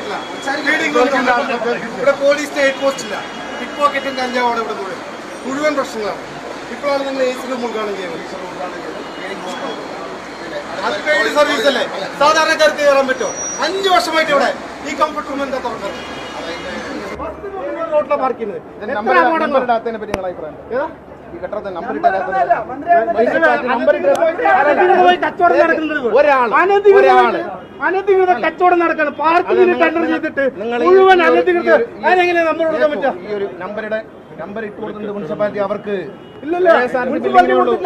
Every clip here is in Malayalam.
പറ്റില്ല. ഇവിടെ പോലീസ് സ്റ്റേറ്റ് പോസ്റ്റ് ഇല്ല. പിക് പോക്കറ്റും കഞ്ചാവാണ് ഇവിടെ മുഴുവൻ പ്രശ്നങ്ങളാണ്. ഇപ്പോഴാണ് നിങ്ങൾ AC റൂം ഉദ്ഘാടനം ചെയ്യുന്നത്. അത് പെയ്ഡ് സർവീസ് അല്ലേ? സാധാരണക്കാർക്ക് കയറാൻ പറ്റുമോ? 5 വർഷമായിട്ട് ഇവിടെ ഈ കംഫർട്ട് റൂം എന്താ തുറക്കുന്നത്? റോട്ടിലെ പാർക്ക് ചെയ്യുന്നത് അനധികൃത കച്ചവടം നടക്കണം. പാർക്കിന് ടെൻഡർ ചെയ്തിട്ട് മുഴുവൻ അനധികൃത അതെങ്ങനെ നമ്മൾ കൊടുക്കാൻ പറ്റുക? ഈ ഒരു നമ്പർ ഇട്ട് കൊടുക്കുന്നത് മുനിസിപ്പാലിറ്റി അവർക്ക്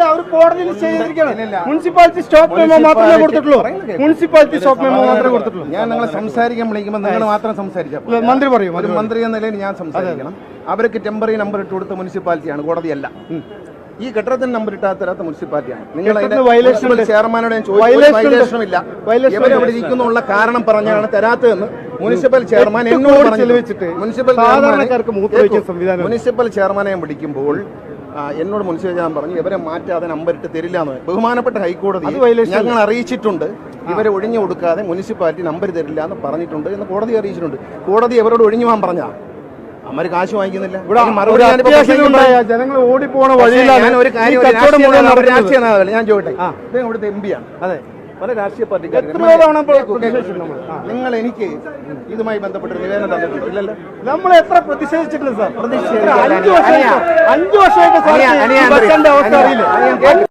അവർ കോടതിയിൽ ചെയ്തിരിക്കുകയാണ്. മുനിസിപ്പാലിറ്റി സ്റ്റോപ്പ് മെമ്മോ മാത്രമേ കൊടുത്തിട്ടുള്ളൂ. മുനിസിപ്പാലിറ്റി സ്റ്റോപ്പ് മെമ്മോ മാത്രമേ കൊടുത്തിട്ടുള്ളൂ. ഞാൻ നിങ്ങളെ സംസാരിക്കാൻ വിളിക്കുമ്പോൾ നിങ്ങൾ മാത്രം സംസാരിച്ചാൽ മന്ത്രി പറയും. ഒരു മന്ത്രി എന്ന നിലയിൽ ഞാൻ സംസാരിക്കണം. അവർക്ക് ടെമ്പററി നമ്പർ ഇട്ട് കൊടുത്ത മുനിസിപ്പാലിറ്റിയാണ്, കോടതിയല്ല. ഈ കെട്ടിടത്തിന് നമ്പർ ഇട്ടാത്ത മുനിസിപ്പാലിറ്റിയാണ്. നിങ്ങൾ ചെയർമാനോട് ഞാൻ ചോദിച്ചില്ല, ഇവരവിടെ ഇരിക്കുന്നുള്ള കാരണം പറഞ്ഞാണ് തരാത്തതെന്ന് മുനിസിപ്പൽ ചെയർമാൻ എന്നോട് ചെലവിച്ചിട്ട് മുനിസിപ്പൽ ചെയർമാനെ ഞാൻ വിളിക്കുമ്പോൾ എന്നോട് മുനിസിപ്പൽ ചെയർമാൻ പറഞ്ഞു ഇവരെ മാറ്റാതെ നമ്പർ ഇട്ട് തരില്ല എന്ന്. ബഹുമാനപ്പെട്ട ഹൈക്കോടതി ഞങ്ങൾ അറിയിച്ചിട്ടുണ്ട്, ഇവരെ ഒഴിഞ്ഞു കൊടുക്കാതെ മുനിസിപ്പാലിറ്റി നമ്പർ തരില്ല എന്ന് പറഞ്ഞിട്ടുണ്ട് എന്ന് കോടതി അറിയിച്ചിട്ടുണ്ട്. കോടതി ഇവരോട് ഒഴിഞ്ഞു പോകാൻ പറഞ്ഞ അമ്മര് കാശ് വാങ്ങിക്കുന്നില്ല. ജനങ്ങൾ ഓടിപ്പോണ വഴിയിൽ ഞാൻ ചോദിട്ടെ, അദ്ദേഹം ഇവിടുത്തെ MP ആണ്. അതെ, പല രാഷ്ട്രീയ പാർട്ടിക്കാരും നിങ്ങൾ എനിക്ക് ഇതുമായി ബന്ധപ്പെട്ട് നിവേദനം തന്നിട്ടുണ്ട് ഇല്ലല്ലോ? നമ്മൾ എത്ര പ്രതിഷേധിച്ചിട്ടുണ്ട് സാർ? 5 വർഷമായിട്ട്